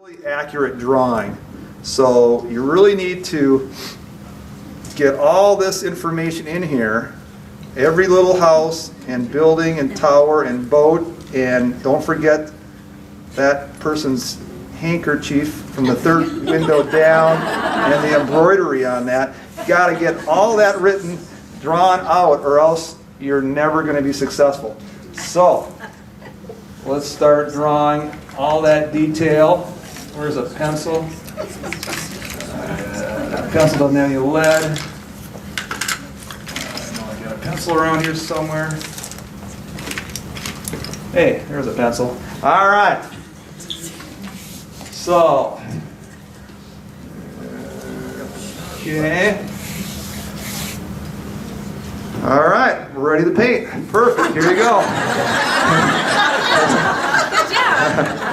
Really accurate drawing. So you really need to get all this information in here, every little house and building and tower and boat, and don't forget that person's handkerchief from the third window down and the embroidery on that. You got to get all that written, drawn out, or else you're never going to be successful. So let's start drawing all that detail. Where's a pencil? That pencil doesn't have any lead. I got a pencil around here somewhere. Hey, there's a pencil. All right. So, okay. All right, we're ready to paint. Perfect. Here you go. Good job.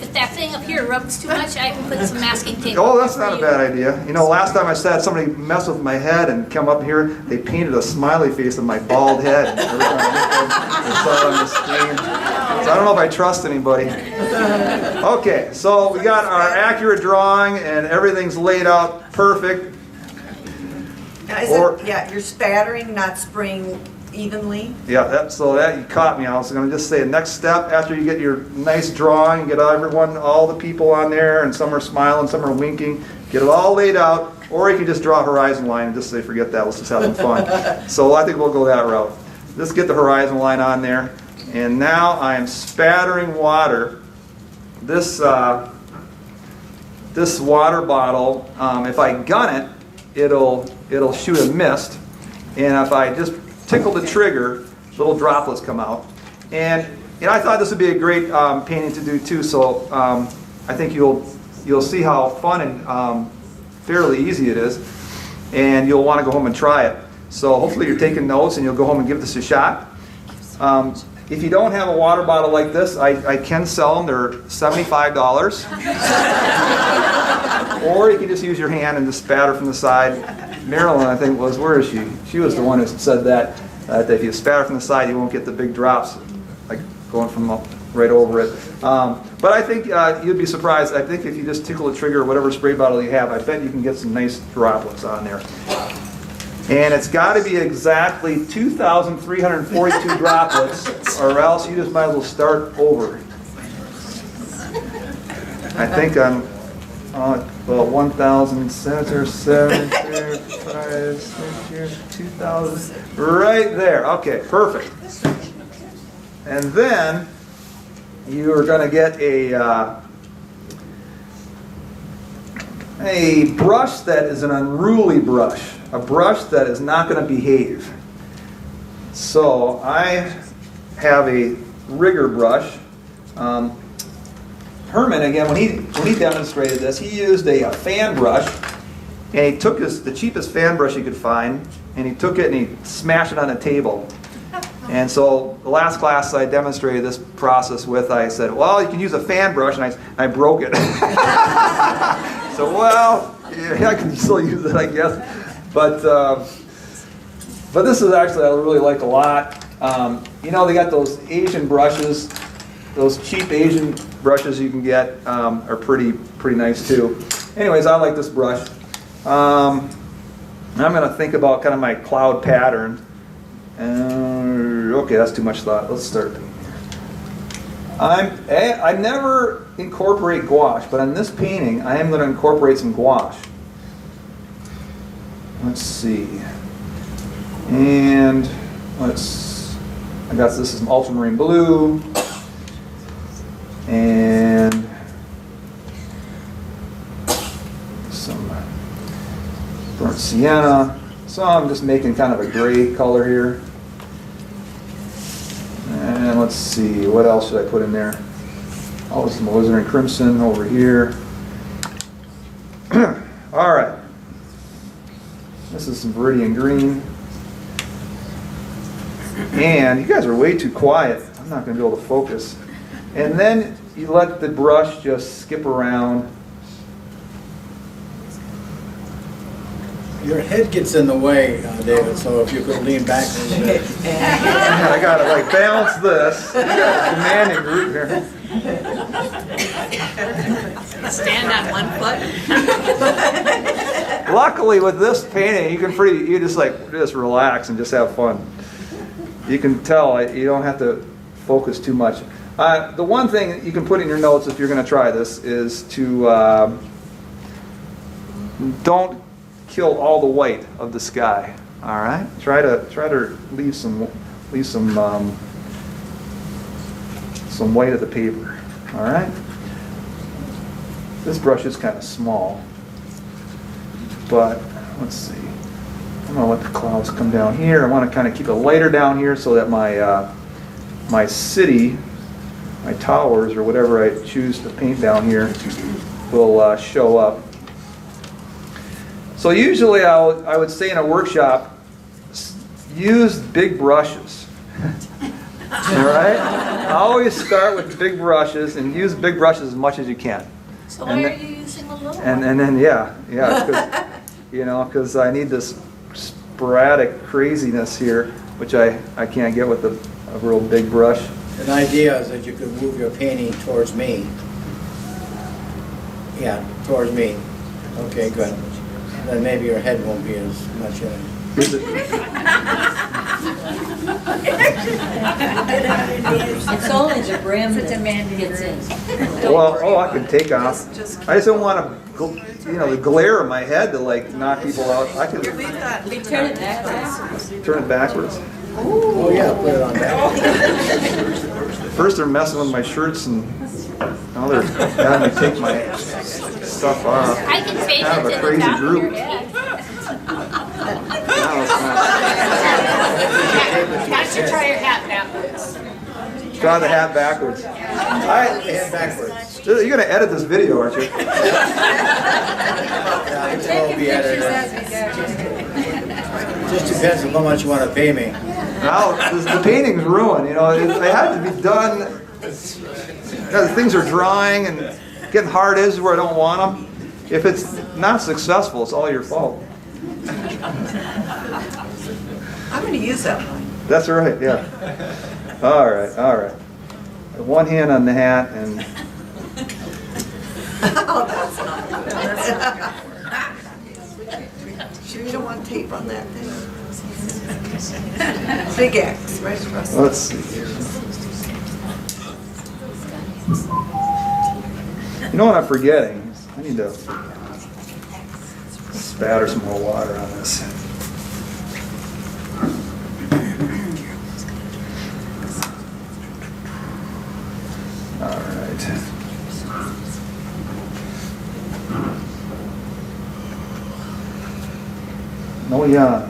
If that thing up here rubs too much, I can put some masking tape. Oh, that's not a bad idea. You know, last time I said somebody messed with my head and come up here, they painted a smiley face on my bald head. Every time I saw it on the screen. So I don't know if I trust anybody. Okay, so we got our accurate drawing and everything's laid out perfect. Now, you're spattering, not spraying evenly. Yeah, so you caught me. I was going to just say, next step after you get your nice drawing, get everyone, all the people on there, and some are smiling, some are winking, get it all laid out, or you can just draw a horizon line and just say, forget that, let's just have some fun. So I think we'll go that route. Let's get the horizon line on there, and now I am spattering water. This water bottle, if I gun it, it'll shoot a mist, and if I just tickle the trigger, little droplets come out. And I thought this would be a great painting to do too, so I think you'll see how fun and fairly easy it is, and you'll want to go home and try it. So hopefully you're taking notes and you'll go home and give this a shot. If you don't have a water bottle like this, I can sell them. They're $75. Or you can just use your hand and just spatter from the side. Marilyn, I think, where is she? She was the one who said that if you spatter from the side, you won't get the big drops, like going from right over it. But I think you'd be surprised. I think if you just tickle the trigger, whatever spray bottle you have, I bet you can get some nice droplets on there. And it's got to be exactly 2,342 droplets, or else you just might as well start over. I think I'm about 1,000 centimeters, 5, 6, 2,000, right there. Okay, perfect. And then you are going to get a brush that is an unruly brush, a brush that is not going to behave. So I have a rigger brush. Herman, again, when he demonstrated this, he used a fan brush, and he took the cheapest fan brush he could find, and he took it and he smashed it on a table. And so the last class I demonstrated this process with, I said, well, you can use a fan brush, and I broke it. So, well, yeah, I can still use it, I guess. But this is actually I really like a lot. You know, they got those Asian brushes. Those cheap Asian brushes you can get are pretty nice too. Anyways, I like this brush. I'm going to think about kind of my cloud pattern. Okay, that's too much thought. Let's start. I never incorporate gouache, but on this painting, I am going to incorporate some gouache. Let's see. And I got this is some ultramarine blue. And some burnt sienna. So I'm just making kind of a gray color here. And let's see, what else should I put in there? Oh, some alizarin crimson over here. All right. This is some viridian green. And you guys are way too quiet. I'm not going to be able to focus. And then you let the brush just skip around. Your head gets in the way, David, so if you could lean back a little bit. I gotta like balance this. I got a commanding group here. Stand on one foot. Luckily with this painting, you just relax and just have fun. You can tell you don't have to focus too much. The one thing that you can put in your notes if you're going to try this is to don't kill all the white of the sky. All right, try to leave some white of the paper. All right. This brush is kind of small, but let's see. I'm going to let the clouds come down here. I want to kind of keep it lighter down here so that my city, my towers, or whatever I choose to paint down here will show up. So usually I would say in a workshop, use big brushes. All right? Always start with big brushes and use big brushes as much as you can. So why are you using a little one? And then because I need this sporadic craziness here, which I can't get with a real big brush. An idea is that you could move your painting towards me. Yeah, towards me. Okay, good. Then maybe your head won't be as much in it. Is it- It's only the brim that gets in. Well, I can take off. I just don't want to, the glare of my head to like knock people out. I can Turn it backwards. turn it backwards. Oh, yeah, put it on back. First they're messing with my shirts and now they're having me take my stuff off. I can take Kind of it a to the crazy top of your group. head. Now it's Got to try your hat backwards. not. Try the hat backwards. Head backwards. You're going to edit this video, aren't you? Yeah, it will be edited. Just depends on how much you want to pay me. Now, the painting's ruined, They had to be done. Things are drying and getting hard edges where I don't want them. If it's not successful, it's all your fault. I'm going to use that one. That's right, yeah. All right. One hand on the hat and Oh, that's not good. Sure you don't want tape on that thing? Big X, right across. let's see here. You know what I'm forgetting? I need to spatter some more water on this. All right. No yawn.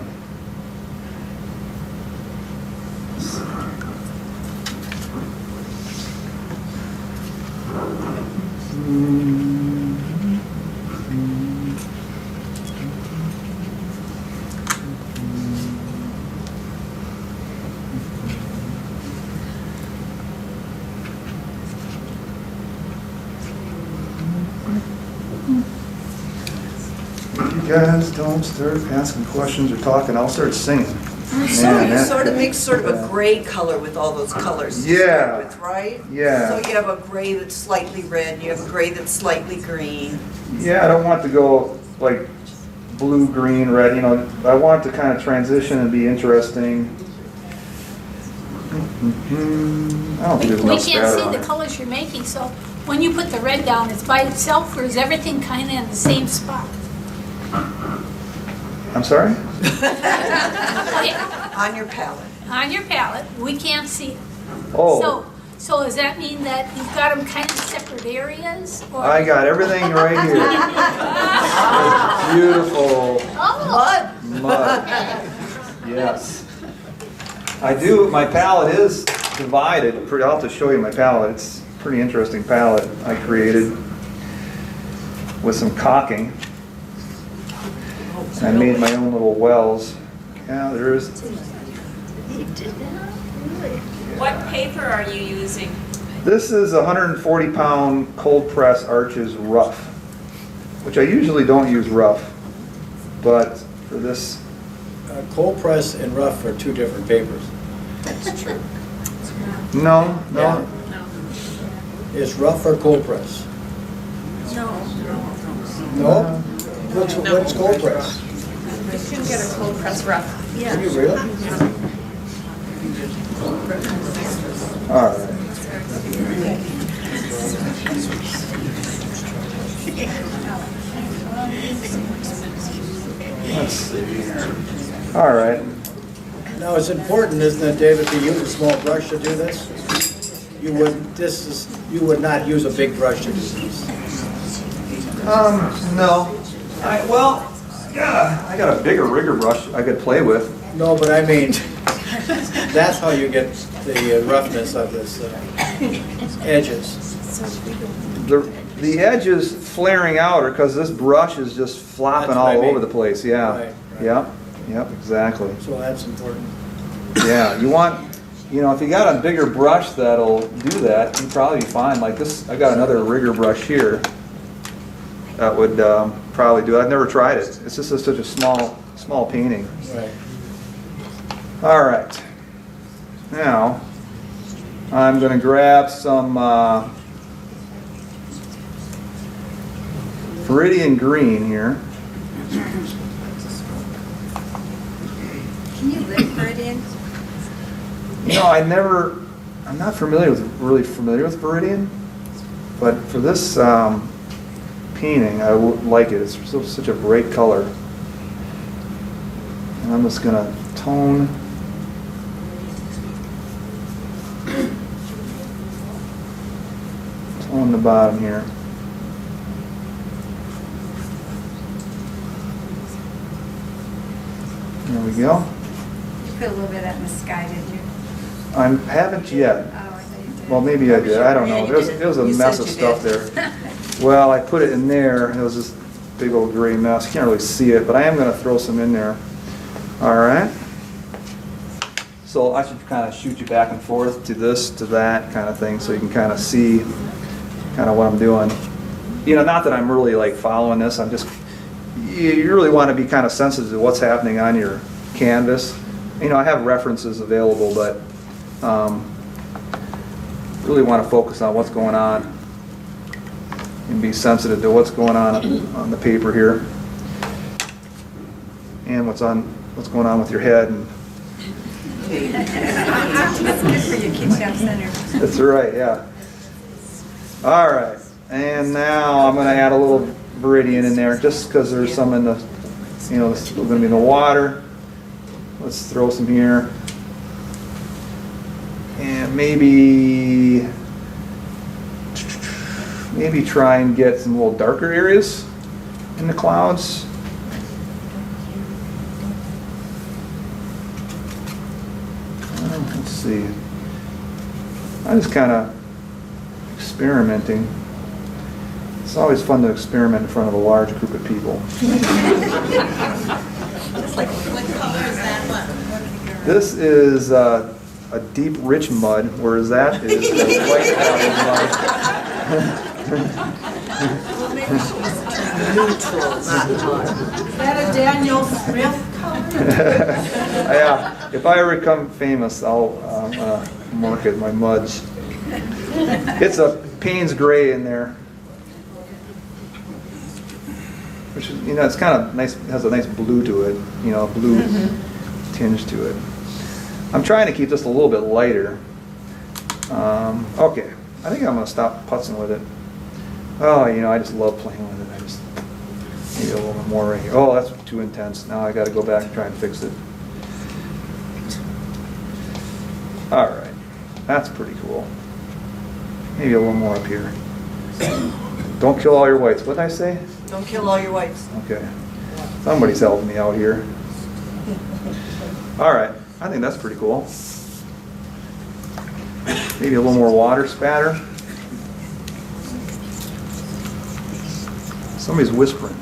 You guys don't start asking questions or talking, I'll start singing. So Man, you that- sort of make sort of a gray color with all those colors. to Yeah. start with, right? Yeah. So you have a gray that's slightly red, and you have a gray that's slightly green. Yeah, I don't want to go like blue, green, red, I want to kind of transition and be interesting. I don't think there's We enough can't spatter see on the it. colors you're making, so when you put the red down, it's by itself, or is everything kind of in the same spot? I'm sorry? Okay, On your palette. on your palette, we can't see it. Oh, So does that mean that you've got them kind of separate areas? Or? I got everything right here. It's beautiful Oh, mud. Yes. I do, my palette is divided. I'll have to show you my palette. It's a pretty interesting palette I created with some caulking. I made my own little wells. Yeah, there is. What paper are you using? This is a 140-pound cold press Arches rough, which I usually don't use rough, but for this. Cold press and rough are two different papers. No, Yeah. no. Is rough or cold press? No. No? What's cold press? You should get a cold press rough. Yeah. Are you really? All right. Let's see here. All right. Now, it's important, isn't it, David, to use a small brush to do this? You would not use a big brush to do this. No. I got a bigger rigger brush I could play with. No, but I mean, that's how you get the roughness of this edges. The edges flaring out are because this brush is just flopping That's what I all mean. over the place, yeah. Right, right. Yep, exactly. So that's important. Yeah, you want, if you got a bigger brush that'll do that, you'd probably be fine. Like this, I got another rigger brush here that would probably do it. I've never tried it. It's just such a small painting. Right. All right. Now, I'm going to grab some Viridian Green here. Can you lift Viridian? I'm not really familiar with Viridian, but for this painting, I like it. It's such a bright color. And I'm just going to tone the bottom here. There we go. You put a little bit of that in the sky, did you? I haven't yet. Oh, I thought you did. Well, maybe I did. I don't know. There was a mess of stuff there. Well, I put it in there. It was this big old gray mess. You can't really see it, but I am going to throw some in there. All right. So I should kind of shoot you back and forth to this, to that kind of thing, so you can kind of see kind of what I'm doing. Not that I'm really like following this. I'm just, you really want to be kind of sensitive to what's happening on your canvas. I have references available, but really want to focus on what's going on and be sensitive to what's going on the paper here and what's going on with your head. And That's good for you, keeps you off center. that's right, yeah. All right, and now I'm going to add a little Viridian in there just because there's some in the, it's going to be in the water. Let's throw some here. And maybe try and get some little darker areas in the clouds. Let's see. I'm just kind of experimenting. It's always fun to experiment in front of a large group of people. This is a deep, rich mud, whereas that is a white Neutral, not mud. Is that a Daniel Smith color? Yeah, if I ever become famous, I'll market my muds. It's a Payne's Gray in there, which is, it's kind of nice. It has a nice blue to it, blue tinge to it. I'm trying to keep this a little bit lighter. Okay, I think I'm going to stop putzing with it. Oh, I just love playing with it. Maybe a little bit more right here. Oh, that's too intense. Now I got to go back and try and fix it. All right, that's pretty cool. Maybe a little more up here. Don't kill all your whites. What did I say? Don't kill all your whites. Okay. Somebody's helping me out here. All right, I think that's pretty cool. Maybe a little more water spatter. Somebody's whispering.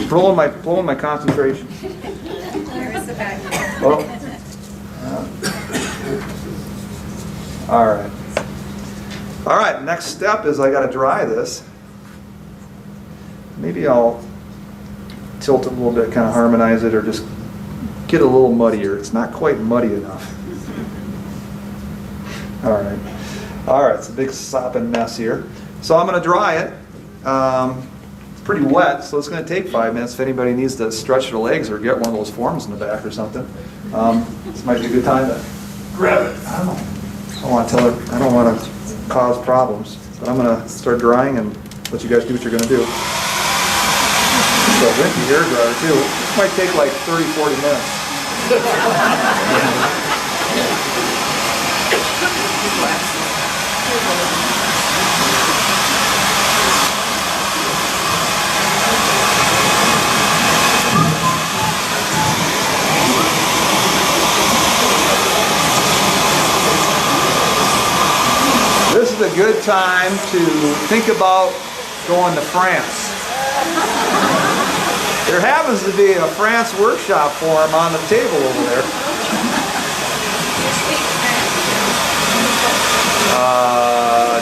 Blowing my concentration. Where is the back? Oh. All right. All right, next step is I got to dry this. Maybe I'll tilt it a little bit, kind of harmonize it, or just get it a little muddier. It's not quite muddy enough. All right. All right, it's a big sopping mess here. So I'm going to dry it. It's pretty wet, so it's going to take 5 minutes if anybody needs to stretch their legs or get one of those forms in the back or something. This might be a good time to grab it. I don't want to tell her, I don't want to cause problems, but I'm going to start drying and let you guys do what you're going to do. It's a wimpy hair dryer too. This might take like 30, 40 minutes. This is a good time to think about going to France. There happens to be a France workshop forum on the table over there.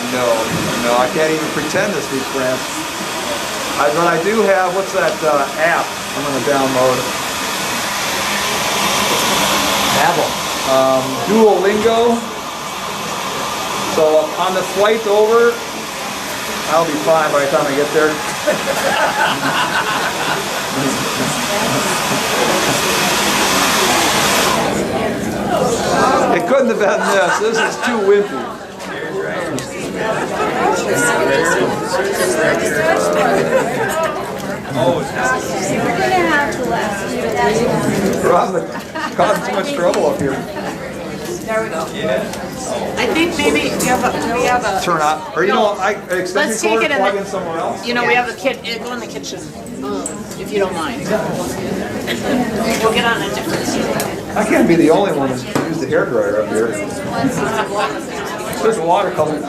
No, I can't even pretend to speak French. But I do have, what's that app I'm going to download? Duolingo. So on the flight over, I'll be fine by the time I get there. It couldn't have been this. This is too wimpy. Rob's causing too much trouble up here. There we go. I think maybe we have a. Turn on, or you know, I extend Let's your take cord, it in plug the- in somewhere else. You know, we have a kid, go in the kitchen, if you don't mind. We'll get on a different. I can't be the only one who's used the hairdryer up here. There's water coming.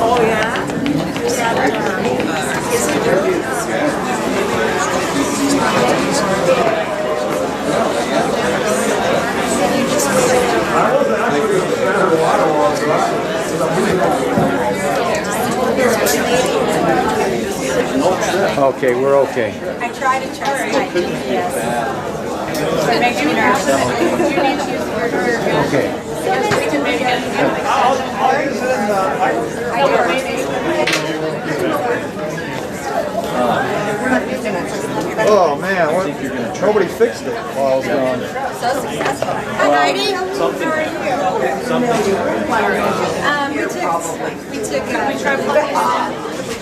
Oh, yeah? Okay, we're okay. I try to trust my GPS. But make sure you're Okay. Oh man, nobody fixed it while I was gone. so successful. Hi, Heidi. We took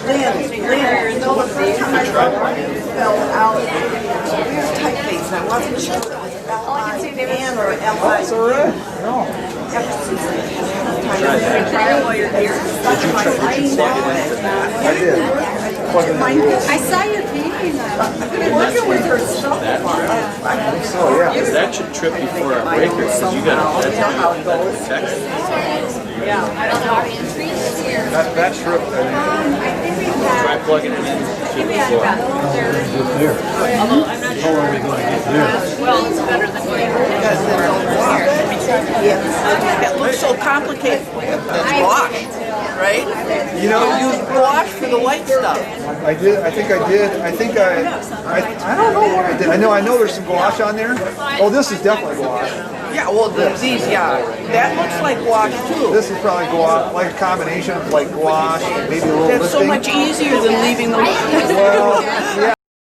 Lynn, you know, the first time I wrote one, it fell out. Weird typeface, and I wasn't sure if it was L-I-N or L-I. That's all right. No. Ever since I had trial while you're here. I did. Plug it in. I saw your painting. I've been working with her stuff a lot. Oh yeah. That should trip before our breaker, because you got You know how it goes. That trip. try plugging it in to the floor. Although I'm not sure. Well, it's better than It looks so complicated. It's washed, right? You know, Wash for the white stuff. I did. I think I did. I don't know what I did. I know there's some gouache on there. Oh, this is definitely gouache. Yeah, well, these, yeah. That looks like wash too. This is probably gouache, like a combination of like gouache and maybe a little That's so lifting. much easier than leaving the. Well, yeah.